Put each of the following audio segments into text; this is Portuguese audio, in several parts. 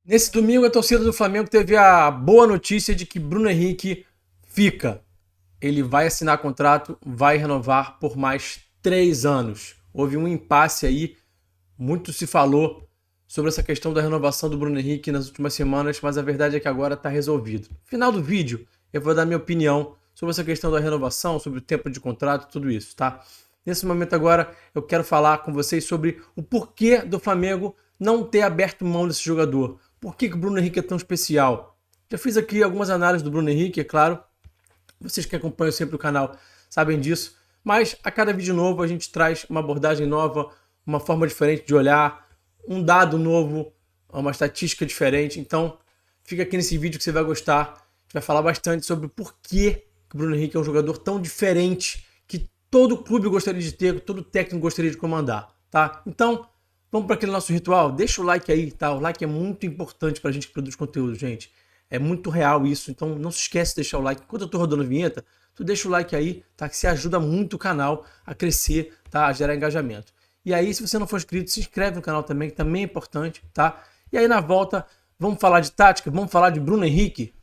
Nesse domingo, a torcida do Flamengo teve a boa notícia de que Bruno Henrique fica. Ele vai assinar contrato, vai renovar por mais 3 anos. Houve um impasse aí, muito se falou sobre essa questão da renovação do Bruno Henrique nas últimas semanas, mas a verdade é que agora está resolvido. No final do vídeo, eu vou dar minha opinião sobre essa questão da renovação, sobre o tempo de contrato, tudo isso, tá? Nesse momento agora, eu quero falar com vocês sobre o porquê do Flamengo não ter aberto mão desse jogador. Por que o Bruno Henrique é tão especial? Já fiz aqui algumas análises do Bruno Henrique, é claro. Vocês que acompanham sempre o canal sabem disso. Mas a cada vídeo novo a gente traz uma abordagem nova, uma forma diferente de olhar, um dado novo, uma estatística diferente. Então, fica aqui nesse vídeo que você vai gostar. A gente vai falar bastante sobre o porquê que o Bruno Henrique é um jogador tão diferente que todo clube gostaria de ter, que todo técnico gostaria de comandar, tá? Então, vamos para aquele nosso ritual? Deixa o like aí, tá? O like é muito importante para a gente que produz conteúdo, gente. É muito real isso, então não se esquece de deixar o like. Enquanto eu tô rodando a vinheta, tu deixa o like aí, tá? Que se ajuda muito o canal a crescer, tá? A gerar engajamento. E aí, se você não for inscrito, se inscreve no canal também, que também é importante, tá? E aí, na volta, vamos falar de tática, vamos falar de Bruno Henrique.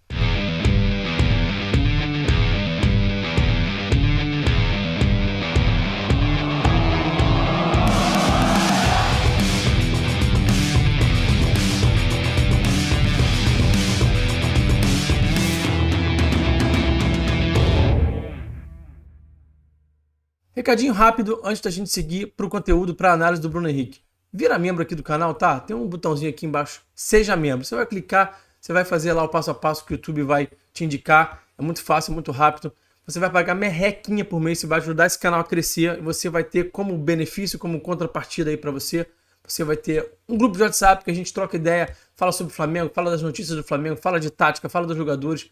Recadinho rápido antes da gente seguir para o conteúdo, para a análise do Bruno Henrique. Vira membro aqui do canal, tá? Tem um botãozinho aqui embaixo, seja membro. Você vai clicar, você vai fazer lá o passo a passo que o YouTube vai te indicar. É muito fácil, muito rápido. Você vai pagar merrequinha por mês, você vai ajudar esse canal a crescer. E você vai ter como benefício, como contrapartida aí para você. Você vai ter um grupo de WhatsApp que a gente troca ideia, fala sobre o Flamengo, fala das notícias do Flamengo, fala de tática, fala dos jogadores.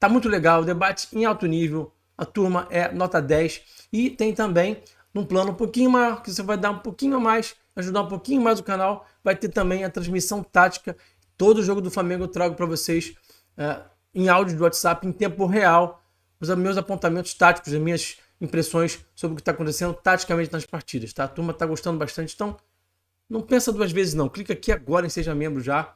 Tá muito legal, debate em alto nível. A turma é nota 10 e tem também num plano um pouquinho maior, que você vai dar um pouquinho a mais, ajudar um pouquinho mais o canal, vai ter também a transmissão tática. Todo jogo do Flamengo eu trago para vocês em áudio do WhatsApp, em tempo real, os meus apontamentos táticos, as minhas impressões sobre o que está acontecendo taticamente nas partidas, tá? A turma está gostando bastante, então não pensa duas vezes não, clica aqui agora em Seja Membro já,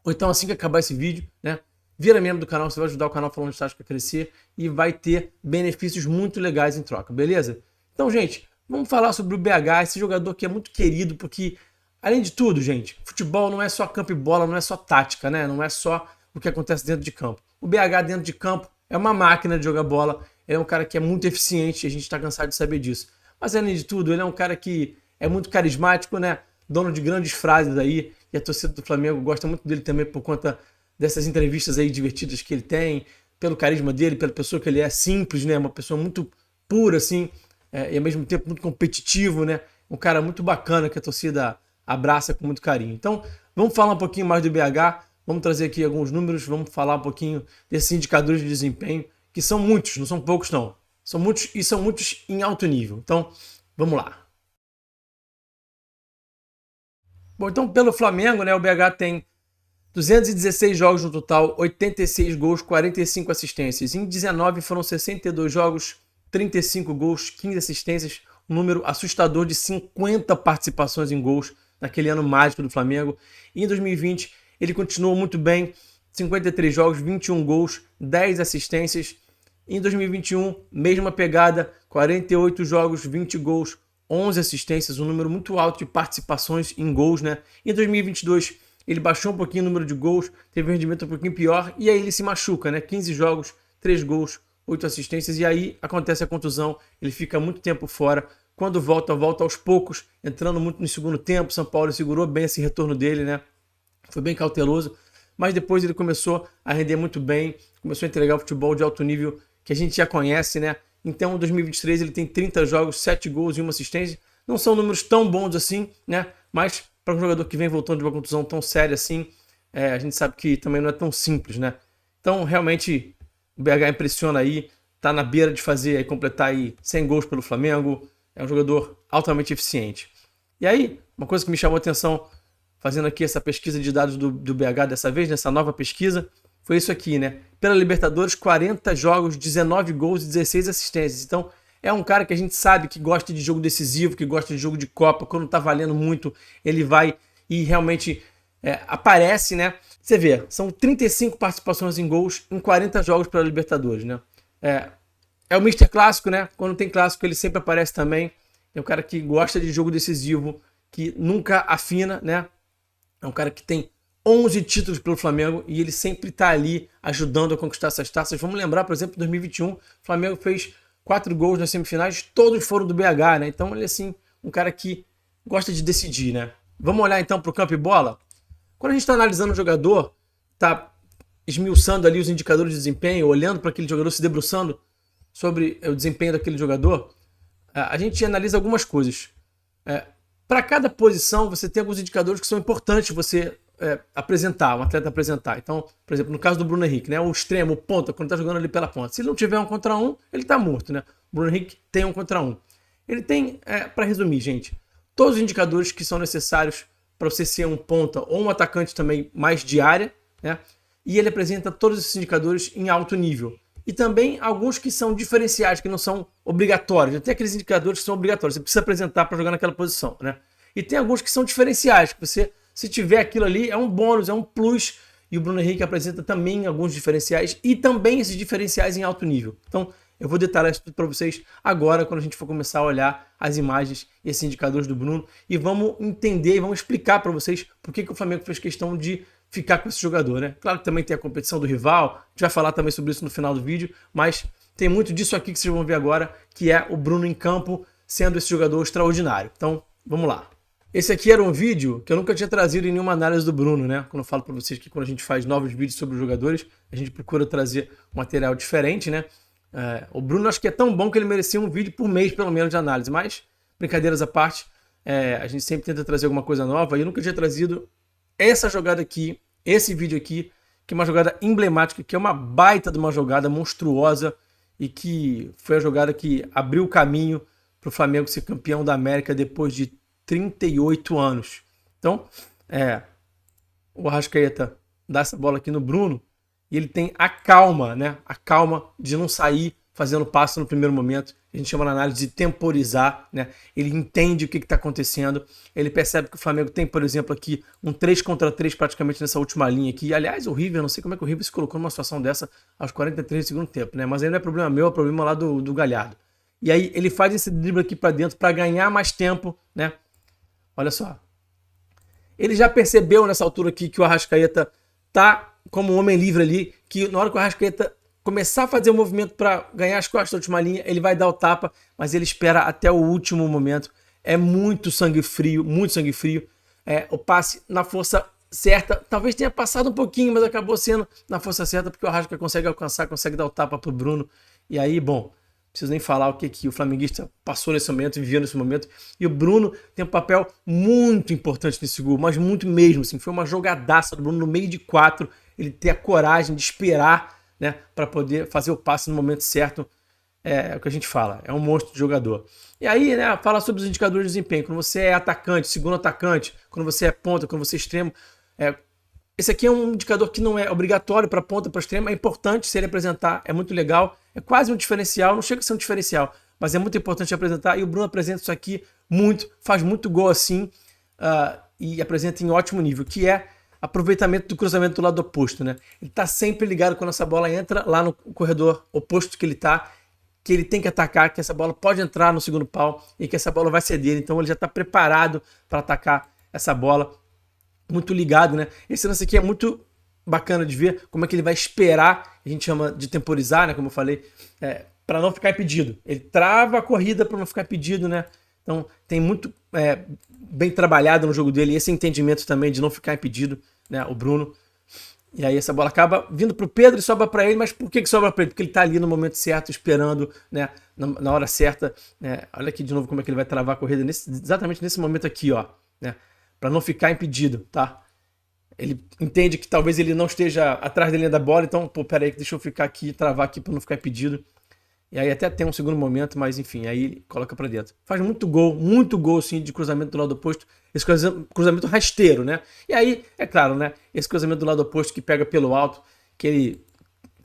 ou então assim que acabar esse vídeo, né? Vira membro do canal, você vai ajudar o canal Falando de Tática a crescer e vai ter benefícios muito legais em troca, beleza? Então, gente, vamos falar sobre o BH, esse jogador que é muito querido, porque, além de tudo, gente, futebol não é só campo e bola, não é só tática, né? Não é só o que acontece dentro de campo. O BH dentro de campo é uma máquina de jogar bola, ele é um cara que é muito eficiente, a gente está cansado de saber disso. Mas, além de tudo, ele é um cara que é muito carismático, né? Dono de grandes frases aí, e a torcida do Flamengo gosta muito dele também por conta dessas entrevistas aí divertidas que ele tem, pelo carisma dele, pela pessoa que ele é, simples, né? Uma pessoa muito pura, assim, e ao mesmo tempo muito competitivo, né? Um cara muito bacana que a torcida abraça com muito carinho. Então, vamos falar um pouquinho mais do BH, vamos trazer aqui alguns números, vamos falar um pouquinho desses indicadores de desempenho, que são muitos, não são poucos não. São muitos e são muitos em alto nível. Então, vamos lá. Bom, então pelo Flamengo, né, o BH tem 216 jogos no total, 86 gols, 45 assistências. Em 19 foram 62 jogos, 35 gols, 15 assistências. Um número assustador de 50 participações em gols naquele ano mágico do Flamengo. E em 2020 ele continuou muito bem, 53 jogos, 21 gols, 10 assistências. Em 2021, mesma pegada, 48 jogos, 20 gols, 11 assistências, um número muito alto de participações em gols, né? Em 2022 ele baixou um pouquinho o número de gols, teve um rendimento um pouquinho pior, e aí ele se machuca, né? 15 jogos, 3 gols, 8 assistências, e aí acontece a contusão, ele fica muito tempo fora. Quando volta aos poucos, entrando muito no segundo tempo. São Paulo segurou bem esse retorno dele, né? Foi bem cauteloso, mas depois ele começou a render muito bem, começou a entregar o futebol de alto nível que a gente já conhece, né? Então, em 2023 ele tem 30 jogos, 7 gols e 1 assistência. Não são números tão bons assim, né? Mas para um jogador que vem voltando de uma contusão tão séria assim, a gente sabe que também não é tão simples, né? Então, realmente, o BH impressiona aí, tá na beira de fazer, aí, completar aí 100 gols pelo Flamengo, é um jogador altamente eficiente. E aí, uma coisa que me chamou a atenção, fazendo aqui essa pesquisa de dados do BH dessa vez, nessa nova pesquisa, foi isso aqui, né? Pela Libertadores, 40 jogos, 19 gols e 16 assistências. Então, é um cara que a gente sabe que gosta de jogo decisivo, que gosta de jogo de Copa. Quando tá valendo muito, ele vai e realmente aparece, né? Você vê, são 35 participações em gols em 40 jogos pela Libertadores, né? É o Mister Clássico, né? Quando tem clássico ele sempre aparece também. É um cara que gosta de jogo decisivo, que nunca afina, né? É um cara que tem 11 títulos pelo Flamengo e ele sempre tá ali ajudando a conquistar essas taças. Vamos lembrar, por exemplo, em 2021, o Flamengo fez 4 gols nas semifinais, todos foram do BH, né? Então ele é assim, um cara que gosta de decidir, né? Vamos olhar então pro campo e bola? Quando a gente está analisando o jogador, tá esmiuçando ali os indicadores de desempenho, olhando para aquele jogador, se debruçando sobre o desempenho daquele jogador, a gente analisa algumas coisas. Para cada posição, você tem alguns indicadores que são importantes você apresentar, um atleta apresentar. Então, por exemplo, no caso do Bruno Henrique, né, o extremo, o ponta, quando está jogando ali pela ponta. Se ele não tiver 1 contra 1, ele está morto. Né? O Bruno Henrique tem 1 contra 1. Ele tem, para resumir, gente, todos os indicadores que são necessários para você ser um ponta ou um atacante também mais de área, né? E ele apresenta todos esses indicadores em alto nível. E também alguns que são diferenciais, que não são obrigatórios. Tem aqueles indicadores que são obrigatórios, você precisa apresentar para jogar naquela posição, né? E tem alguns que são diferenciais, que você, se tiver aquilo ali, é um bônus, é um plus. E o Bruno Henrique apresenta também alguns diferenciais e também esses diferenciais em alto nível. Então, eu vou detalhar isso tudo para vocês agora, quando a gente for começar a olhar as imagens e esses indicadores do Bruno. E vamos entender e vamos explicar para vocês por que o Flamengo fez questão de ficar com esse jogador, né? Claro que também tem a competição do rival, a gente vai falar também sobre isso no final do vídeo, mas tem muito disso aqui que vocês vão ver agora, que é o Bruno em campo sendo esse jogador extraordinário. Então, vamos lá. Esse aqui era um vídeo que eu nunca tinha trazido em nenhuma análise do Bruno, né? Quando eu falo para vocês que quando a gente faz novos vídeos sobre os jogadores, a gente procura trazer um material diferente, né? O Bruno acho que é tão bom que ele merecia um vídeo por mês, pelo menos, de análise. Mas, brincadeiras à parte, a gente sempre tenta trazer alguma coisa nova. E eu nunca tinha trazido essa jogada aqui, esse vídeo aqui, que é uma jogada emblemática, que é uma baita de uma jogada monstruosa e que foi a jogada que abriu o caminho para o Flamengo ser campeão da América depois de 38 anos. Então, o Arrascaeta dá essa bola aqui no Bruno e ele tem a calma, né? A calma de não sair fazendo passo no primeiro momento. A gente chama na análise de temporizar, né? Ele entende o que está acontecendo. Ele percebe que o Flamengo tem, por exemplo, aqui um 3 contra 3 praticamente nessa última linha aqui. Aliás, o River, não sei como é que o River se colocou numa situação dessa aos 43 do segundo tempo, né? Mas aí não é problema meu, é problema lá do Galhardo. E aí ele faz esse drible aqui para dentro para ganhar mais tempo, né? Olha só. Ele já percebeu nessa altura aqui que o Arrascaeta tá como um homem livre ali, que na hora que o Arrascaeta começar a fazer o movimento para ganhar as costas da última linha, ele vai dar o tapa, mas ele espera até o último momento. É muito sangue frio, muito sangue frio. O passe na força certa, talvez tenha passado um pouquinho, mas acabou sendo na força certa, porque o Arrascaeta consegue alcançar, consegue dar o tapa pro Bruno. E aí, bom, não preciso nem falar o que o flamenguista passou nesse momento, vivia nesse momento. E o Bruno tem um papel muito importante nesse gol, mas muito mesmo, assim. Foi uma jogadaça do Bruno no meio de 4, ele ter a coragem de esperar, né, para poder fazer o passe no momento certo. É o que a gente fala, é um monstro de jogador. E aí, né, fala sobre os indicadores de desempenho. Quando você é atacante, segundo atacante, quando você é ponta, quando você é extremo. Esse aqui é um indicador que não é obrigatório para ponta, para extremo. É importante se ele apresentar, é muito legal. É quase um diferencial, não chega a ser um diferencial, mas é muito importante apresentar. E o Bruno apresenta isso aqui muito, faz muito gol assim, e apresenta em ótimo nível, que é aproveitamento do cruzamento do lado oposto, né? Ele tá sempre ligado quando essa bola entra lá no corredor oposto que ele tá, que ele tem que atacar, que essa bola pode entrar no segundo pau e que essa bola vai ser dele. Então ele já tá preparado para atacar essa bola, muito ligado, né? Esse lance aqui é muito bacana de ver como é que ele vai esperar, a gente chama de temporizar, né? Como eu falei, para não ficar impedido. Ele trava a corrida para não ficar impedido, né? Então tem muito bem trabalhado no jogo dele esse entendimento também de não ficar impedido, né? O Bruno. E aí essa bola acaba vindo pro Pedro e sobra para ele, mas por que sobra para ele? Porque ele tá ali no momento certo, esperando, né? Na hora certa. Olha aqui de novo como é que ele vai travar a corrida exatamente nesse momento aqui, ó, né? Para não ficar impedido, tá? Ele entende que talvez ele não esteja atrás da linha da bola, então, pô, peraí, deixa eu ficar aqui, travar aqui para não ficar impedido. E aí até tem um segundo momento, mas enfim, aí ele coloca para dentro. Faz muito gol sim, de cruzamento do lado oposto. Esse cruzamento rasteiro, né? E aí, é claro, né? Esse cruzamento do lado oposto que pega pelo alto, que ele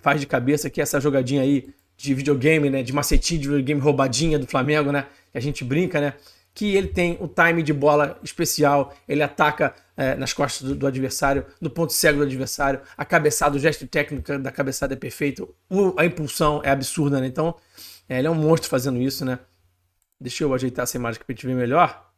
faz de cabeça, que é essa jogadinha aí de videogame, né? De macetinho de videogame roubadinha do Flamengo, né? Que a gente brinca, né? que ele tem o time de bola especial, ele ataca nas costas do adversário, no ponto cego do adversário, a cabeçada, o gesto técnico da cabeçada é perfeito, a impulsão é absurda, né? Então, ele é um monstro fazendo isso, né? Deixa eu ajeitar essa imagem para a gente ver melhor.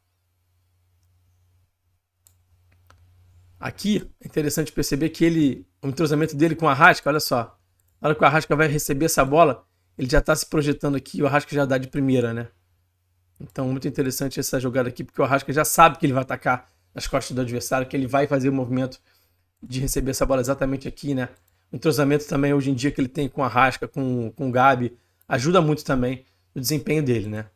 Aqui é interessante perceber que o entrosamento dele com o Arrasca, olha só. Na hora que o Arrasca vai receber essa bola, ele já está se projetando aqui, o Arrasca já dá de primeira, né? Então, muito interessante essa jogada aqui, porque o Arrasca já sabe que ele vai atacar nas costas do adversário, que ele vai fazer o movimento de receber essa bola exatamente aqui, né? O entrosamento também, hoje em dia, que ele tem com o Arrasca, com o Gabi, ajuda muito também no desempenho dele, né?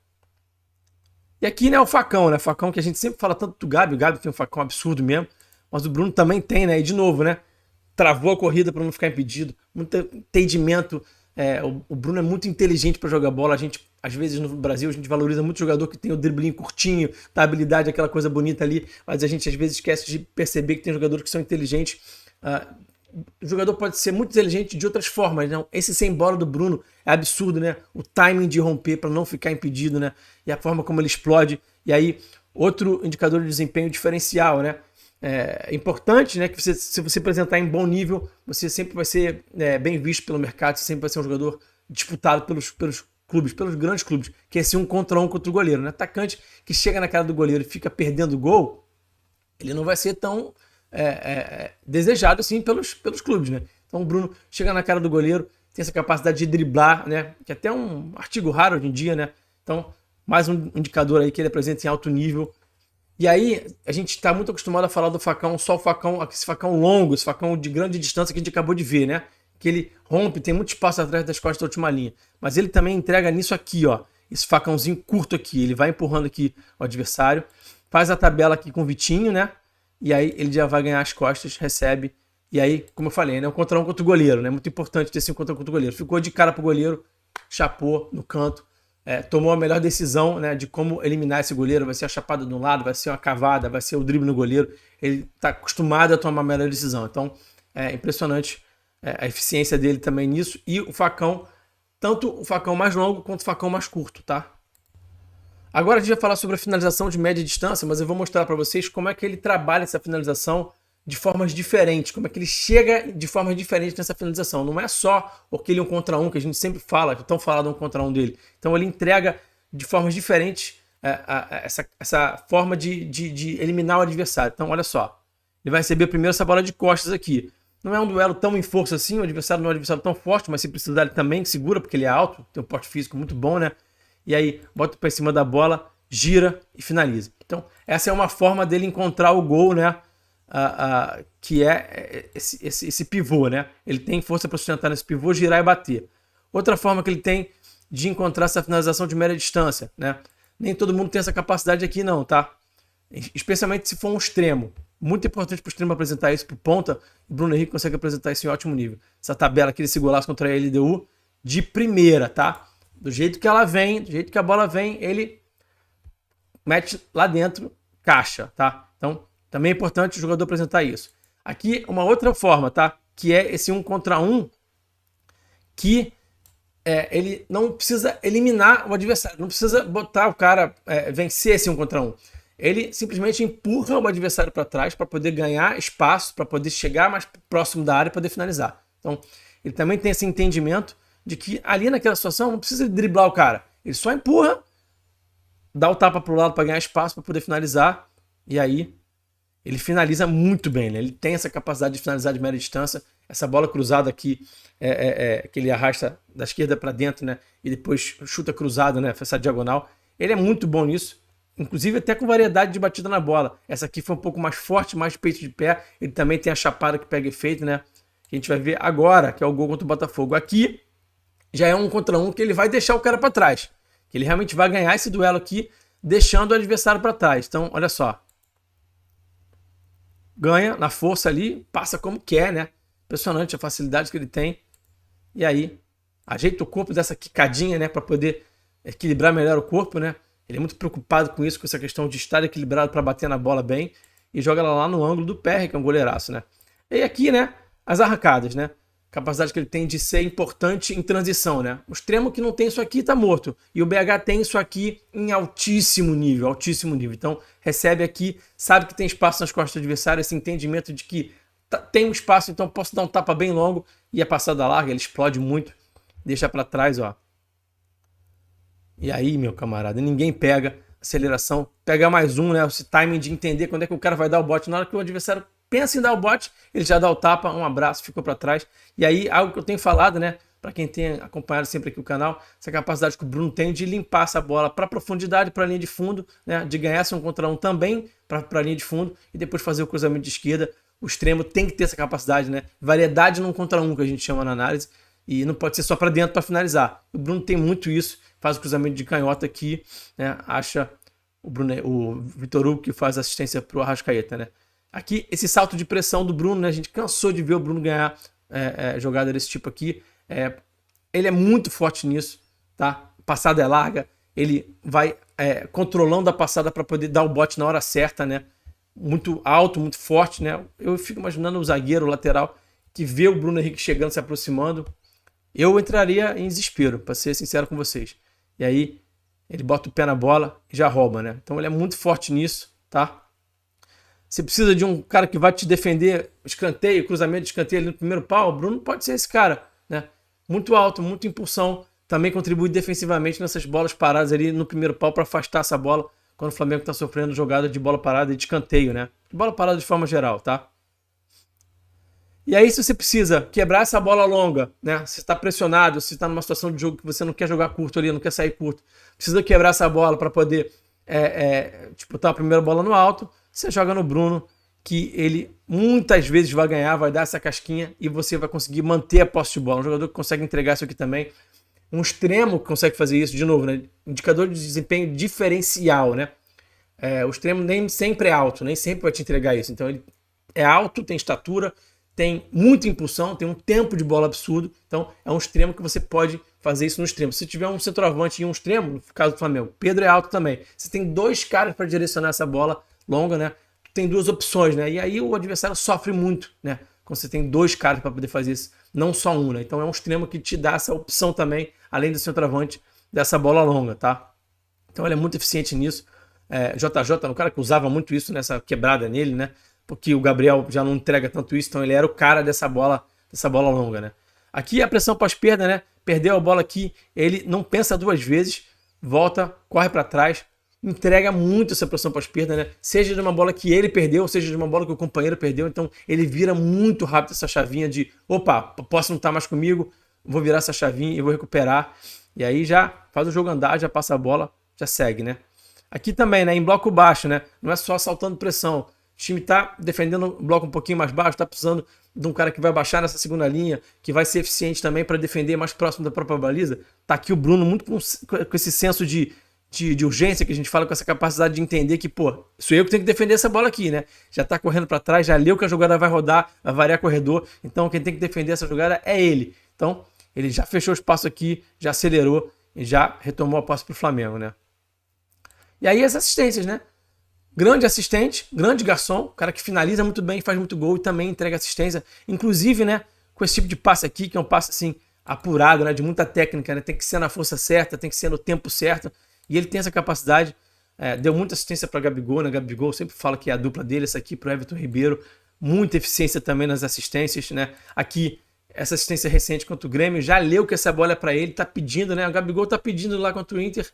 E aqui, né, o facão, né? O facão que a gente sempre fala tanto do Gabi, o Gabi tem um facão absurdo mesmo, mas o Bruno também tem, né? E de novo, né? Travou a corrida para não ficar impedido, muito entendimento. O Bruno é muito inteligente para jogar bola. A gente, às vezes, no Brasil, a gente valoriza muito o jogador que tem o driblinho curtinho, da habilidade, aquela coisa bonita ali, mas a gente, às vezes, esquece de perceber que tem jogadores que são inteligentes. O jogador pode ser muito inteligente de outras formas, não? Esse sem bola do Bruno é absurdo, né? O timing de romper para não ficar impedido, né? E a forma como ele explode. E aí, outro indicador de desempenho diferencial, né? É importante, né, que se você apresentar em bom nível, você sempre vai ser bem visto pelo mercado, você sempre vai ser um jogador disputado pelos clubes, pelos grandes clubes, que é esse 1 contra 1 contra o goleiro. Né? Atacante que chega na cara do goleiro e fica perdendo o gol, ele não vai ser tão desejado assim pelos clubes. Né? Então o Bruno chega na cara do goleiro, tem essa capacidade de driblar, né, que é até um artigo raro hoje em dia. Né? Então, mais um indicador aí que ele apresenta em alto nível. E aí, a gente está muito acostumado a falar do facão, só o facão, esse facão longo, esse facão de grande distância que a gente acabou de ver, né? Que ele rompe, tem muito espaço atrás das costas da última linha. Mas ele também entrega nisso aqui, ó. Esse facãozinho curto aqui. Ele vai empurrando aqui o adversário, faz a tabela aqui com o Vitinho, né? E aí ele já vai ganhar as costas, recebe. E aí, como eu falei, né? Um contra o goleiro, né? Muito importante ter esse contra o goleiro. Ficou de cara pro goleiro, chapou no canto. Tomou a melhor decisão, né, de como eliminar esse goleiro. Vai ser a chapada de um lado, vai ser uma cavada, vai ser o drible no goleiro. Ele está acostumado a tomar a melhor decisão. Então, é impressionante a eficiência dele também nisso. E o facão, tanto o facão mais longo quanto o facão mais curto, tá? Agora a gente vai falar sobre a finalização de média distância, mas eu vou mostrar para vocês como é que ele trabalha essa finalização de formas diferentes, como é que ele chega de formas diferentes nessa finalização. Não é só aquele 1 contra 1 que a gente sempre fala, que tão falado 1 contra 1 dele. Então ele entrega de formas diferentes essa forma de eliminar o adversário. Então olha só, ele vai receber primeiro essa bola de costas aqui. Não é um duelo tão em força assim, o adversário não é um adversário tão forte, mas se precisar ele também segura, porque ele é alto, tem um porte físico muito bom, né? E aí bota para cima da bola, gira e finaliza. Então essa é uma forma dele encontrar o gol, né? Que é esse pivô, né? Ele tem força para sustentar nesse pivô, girar e bater. Outra forma que ele tem de encontrar essa finalização de média distância, né? Nem todo mundo tem essa capacidade aqui não, tá? Especialmente se for um extremo. Muito importante para o extremo apresentar isso para o ponta. O Bruno Henrique consegue apresentar isso em ótimo nível. Essa tabela aqui desse golaço contra a LDU de primeira, tá? Do jeito que ela vem, do jeito que a bola vem, ele mete lá dentro, caixa, tá? Então, também é importante o jogador apresentar isso. Aqui, uma outra forma, tá? Que é esse 1 contra 1, que ele não precisa eliminar o adversário, não precisa botar o cara vencer esse 1 contra 1. Ele simplesmente empurra o adversário para trás para poder ganhar espaço, para poder chegar mais próximo da área e poder finalizar. Então, ele também tem esse entendimento de que ali naquela situação não precisa driblar o cara. Ele só empurra, dá o tapa para o lado para ganhar espaço, para poder finalizar, e aí ele finaliza muito bem, né? Ele tem essa capacidade de finalizar de média distância. Essa bola cruzada aqui, que ele arrasta da esquerda para dentro, né? E depois chuta cruzado, né? Essa diagonal. Ele é muito bom nisso, inclusive até com variedade de batida na bola. Essa aqui foi um pouco mais forte, mais peito de pé. Ele também tem a chapada que pega efeito, né? Que a gente vai ver agora, que é o gol contra o Botafogo. Aqui já é 1 contra 1 que ele vai deixar o cara para trás. Que ele realmente vai ganhar esse duelo aqui, deixando o adversário para trás. Então, olha só. Ganha na força ali, passa como quer, né? Impressionante a facilidade que ele tem. E aí, ajeita o corpo dessa quicadinha, né? Para poder equilibrar melhor o corpo, né? Ele é muito preocupado com isso, com essa questão de estar equilibrado para bater na bola bem. E joga ela lá no ângulo do pé, que é um goleiraço, né? E aqui, né? As arrancadas, né? capacidade que ele tem de ser importante em transição, né? O extremo que não tem isso aqui tá morto. E o BH tem isso aqui em altíssimo nível, altíssimo nível. Então, recebe aqui, sabe que tem espaço nas costas do adversário, esse entendimento de que tem um espaço, então posso dar um tapa bem longo e a passada larga, ele explode muito, deixa para trás, ó. E aí, meu camarada, ninguém pega, aceleração, pega mais um, né? Esse timing de entender quando é que o cara vai dar o bote. Na hora que o adversário pensa em dar o bote, ele já dá o tapa, um abraço, ficou para trás. E aí, algo que eu tenho falado, né? Para quem tem acompanhado sempre aqui o canal, essa capacidade que o Bruno tem de limpar essa bola para profundidade, para a linha de fundo, né? De ganhar esse 1 contra 1 também para a linha de fundo e depois fazer o cruzamento de esquerda. O extremo tem que ter essa capacidade, né? Variedade no 1 contra 1 que a gente chama na análise. E não pode ser só para dentro para finalizar. O Bruno tem muito isso, faz o cruzamento de canhota aqui, né? Acha o Vitor Hugo que faz assistência para o Arrascaeta, né? Aqui, esse salto de pressão do Bruno, né? A gente cansou de ver o Bruno ganhar jogada desse tipo aqui. Ele é muito forte nisso, tá? Passada é larga, ele vai controlando a passada para poder dar o bote na hora certa, né? Muito alto, muito forte, né? Eu fico imaginando o zagueiro, o lateral, que vê o Bruno Henrique chegando, se aproximando. Eu entraria em desespero, para ser sincero com vocês. E aí, ele bota o pé na bola e já rouba, né? Então ele é muito forte nisso, tá? Você precisa de um cara que vai te defender escanteio, cruzamento de escanteio ali no primeiro pau. O Bruno pode ser esse cara, né? Muito alto, muita impulsão. Também contribui defensivamente nessas bolas paradas ali no primeiro pau para afastar essa bola quando o Flamengo está sofrendo jogada de bola parada e de escanteio, né? De bola parada de forma geral, tá? E aí, se você precisa quebrar essa bola longa, né? Se está pressionado, se está numa situação de jogo que você não quer jogar curto ali, não quer sair curto, precisa quebrar essa bola para poder disputar a primeira bola no alto, você joga no Bruno, que ele muitas vezes vai ganhar, vai dar essa casquinha e você vai conseguir manter a posse de bola. Um jogador que consegue entregar isso aqui também. Um extremo que consegue fazer isso, de novo, né? Indicador de desempenho diferencial, né? O extremo nem sempre é alto, nem sempre vai te entregar isso. Então ele é alto, tem estatura, tem muita impulsão, tem um tempo de bola absurdo. Então é um extremo que você pode fazer isso no extremo. Se tiver um centroavante e um extremo, no caso do Flamengo, Pedro é alto também. Você tem dois caras para direcionar essa bola longa, né? Tem duas opções, né? E aí o adversário sofre muito, né? Quando você tem dois caras para poder fazer isso, não só um, né? Então é um extremo que te dá essa opção também, além do centroavante, dessa bola longa, tá? Então ele é muito eficiente nisso. JJ, um cara que usava muito isso nessa quebrada nele, né? Porque o Gabriel já não entrega tanto isso, então ele era o cara dessa bola longa, né? Aqui a pressão pós-perda, né? Perdeu a bola aqui, ele não pensa duas vezes, volta, corre para trás, entrega muito essa pressão pós-perda, né? Seja de uma bola que ele perdeu, seja de uma bola que o companheiro perdeu. Então ele vira muito rápido essa chavinha de opa, posso não estar mais comigo, vou virar essa chavinha e vou recuperar. E aí já faz o jogo andar, já passa a bola, já segue, né? Aqui também, né? Em bloco baixo, né? Não é só saltando pressão. O time tá defendendo o bloco um pouquinho mais baixo, tá precisando de um cara que vai baixar nessa segunda linha, que vai ser eficiente também para defender mais próximo da própria baliza. Tá aqui o Bruno muito com esse senso de urgência que a gente fala, com essa capacidade de entender que, pô, sou eu que tenho que defender essa bola aqui, né? Já tá correndo para trás, já leu que a jogada vai rodar, vai variar corredor, então quem tem que defender essa jogada é ele. Então, ele já fechou o espaço aqui, já acelerou e já retomou a posse pro Flamengo, né? E aí as assistências, né? Grande assistente, grande garçom, cara que finaliza muito bem, faz muito gol e também entrega assistência. Inclusive, né, com esse tipo de passe aqui, que é um passe assim, apurado, né, de muita técnica, né? Tem que ser na força certa, tem que ser no tempo certo. E ele tem essa capacidade, deu muita assistência para Gabigol, né? Gabigol sempre fala que é a dupla dele, essa aqui para Everton Ribeiro. Muita eficiência também nas assistências, né? Aqui, essa assistência recente contra o Grêmio, já leu que essa bola é para ele, tá pedindo, né? O Gabigol tá pedindo lá contra o Inter,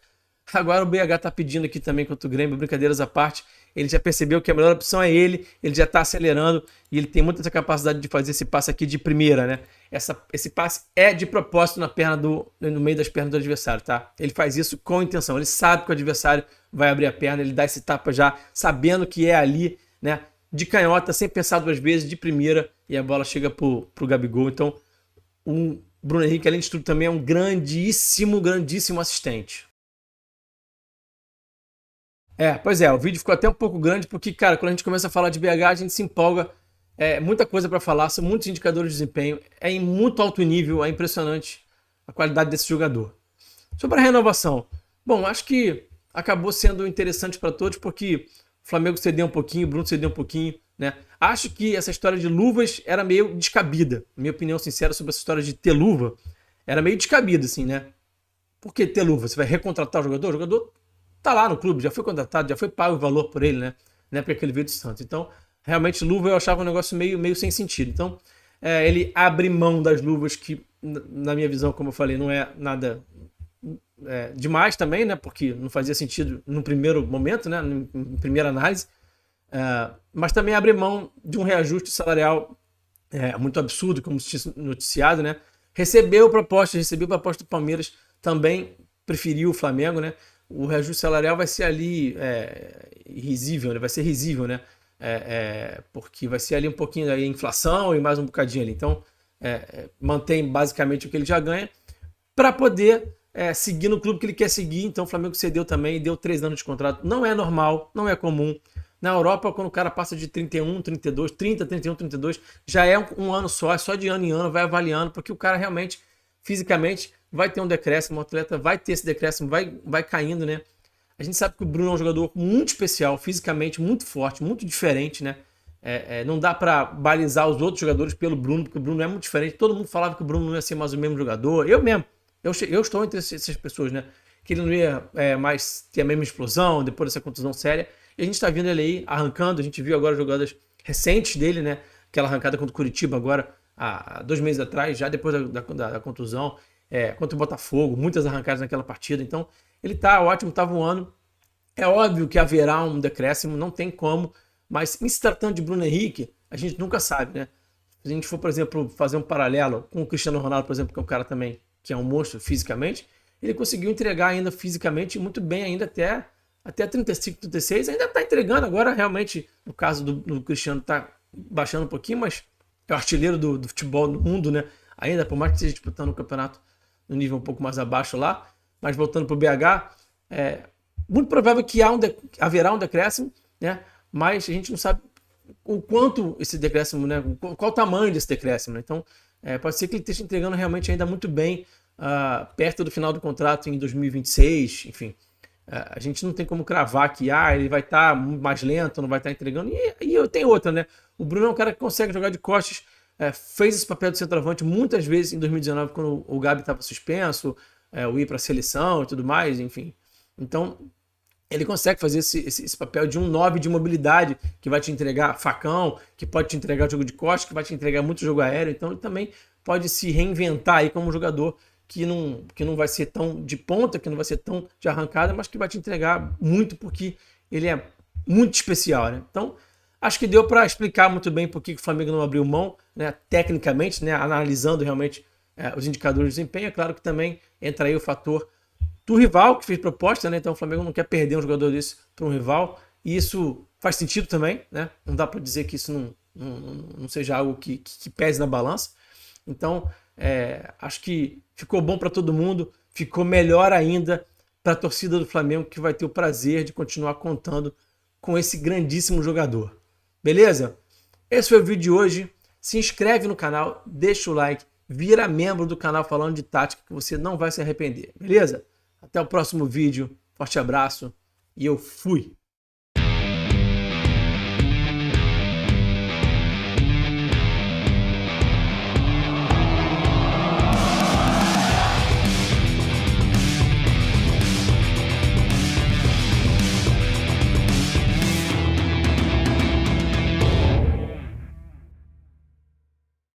agora o BH tá pedindo aqui também contra o Grêmio, brincadeiras à parte. Ele já percebeu que a melhor opção é ele já tá acelerando e ele tem muita essa capacidade de fazer esse passe aqui de primeira, né? Esse passe é de propósito na perna no meio das pernas do adversário, tá? Ele faz isso com intenção, ele sabe que o adversário vai abrir a perna, ele dá esse tapa já sabendo que é ali, né? De canhota, sem pensar duas vezes, de primeira, e a bola chega pro Gabigol. Então, o Bruno Henrique, além de tudo, também é um grandíssimo assistente. Pois é, o vídeo ficou até um pouco grande, porque, cara, quando a gente começa a falar de BH, a gente se empolga, muita coisa para falar, são muitos indicadores de desempenho, é em muito alto nível, é impressionante a qualidade desse jogador. Sobre a renovação, bom, acho que acabou sendo interessante para todos, porque o Flamengo cedeu um pouquinho, o Bruno cedeu um pouquinho, né? Acho que essa história de luvas era meio descabida. Minha opinião sincera sobre essa história de ter luva era meio descabida, assim, né? Por que ter luva? Você vai recontratar o jogador? O jogador tá lá no clube, já foi contratado, já foi pago o valor por ele, né? Não é porque ele veio do Santos. Então, realmente, luva eu achava um negócio meio sem sentido. Então, ele abre mão das luvas que, na minha visão, como eu falei, não é nada demais também, né? Porque não fazia sentido no primeiro momento, né? Em primeira análise. Mas também abre mão de um reajuste salarial muito absurdo, como se tinha noticiado, né? Recebeu proposta do Palmeiras, também preferiu o Flamengo, né? O reajuste salarial vai ser ali risível, né? Vai ser risível, né? Porque vai ser ali um pouquinho da inflação e mais um bocadinho ali. Então, mantém basicamente o que ele já ganha para poder seguir no clube que ele quer seguir. Então, o Flamengo cedeu também e deu 3 anos de contrato. Não é normal, não é comum. Na Europa, quando o cara passa de 31, 32, 30, 31, 32, já é um ano só, é só de ano em ano, vai avaliando, porque o cara realmente, fisicamente, vai ter um decréscimo, o atleta vai ter esse decréscimo, vai caindo, né? A gente sabe que o Bruno é um jogador muito especial, fisicamente, muito forte, muito diferente, né? Não dá para balizar os outros jogadores pelo Bruno, porque o Bruno é muito diferente. Todo mundo falava que o Bruno não ia ser mais o mesmo jogador. Eu mesmo, eu estou entre essas pessoas, né? Que ele não ia mais ter a mesma explosão depois dessa contusão séria. E a gente está vendo ele aí arrancando. A gente viu agora jogadas recentes dele, né? Aquela arrancada contra o Curitiba agora, há 2 meses atrás, já depois da contusão. Contra o Botafogo, muitas arrancadas naquela partida. Então, ele tá ótimo, tá voando. É óbvio que haverá um decréscimo, não tem como. Mas em se tratando de Bruno Henrique, a gente nunca sabe, né? Se a gente for, por exemplo, fazer um paralelo com o Cristiano Ronaldo, por exemplo, que é um cara também que é um monstro fisicamente, ele conseguiu entregar ainda fisicamente muito bem, ainda até 35, 36, ainda está entregando. Agora, realmente, no caso do Cristiano, está baixando um pouquinho, mas é o artilheiro do futebol no mundo, né? Ainda, por mais que esteja disputando o campeonato no nível um pouco mais abaixo lá, mas voltando para o BH, muito provável que haverá um decréscimo, né? Mas a gente não sabe o quanto esse decréscimo, né? Qual o tamanho desse decréscimo, né? Então, pode ser que ele esteja entregando realmente ainda muito bem perto do final do contrato em 2026, enfim. A gente não tem como cravar que ele vai estar mais lento, não vai estar entregando. E tem outra, né? O Bruno é um cara que consegue jogar de costas, fez esse papel de centroavante muitas vezes em 2019, quando o Gabi estava suspenso, o ir para a seleção e tudo mais, enfim. Então, ele consegue fazer esse papel de um 9 de mobilidade, que vai te entregar facão, que pode te entregar jogo de costas, que vai te entregar muito jogo aéreo. Então, ele também pode se reinventar aí como jogador que não vai ser tão de ponta, que não vai ser tão de arrancada, mas que vai te entregar muito, porque ele é muito especial, né? Então, acho que deu para explicar muito bem por que o Flamengo não abriu mão, né, tecnicamente, né, analisando realmente os indicadores de desempenho. É claro que também entra aí o fator do rival que fez proposta, né? Então o Flamengo não quer perder um jogador desse para um rival, e isso faz sentido também, né? Não dá para dizer que isso não seja algo que pese na balança. Então, acho que ficou bom para todo mundo, ficou melhor ainda para a torcida do Flamengo, que vai ter o prazer de continuar contando com esse grandíssimo jogador. Beleza? Esse foi o vídeo de hoje. Se inscreve no canal, deixa o like, vira membro do canal Falando de Tática, que você não vai se arrepender. Beleza? Até o próximo vídeo. Forte abraço e eu fui!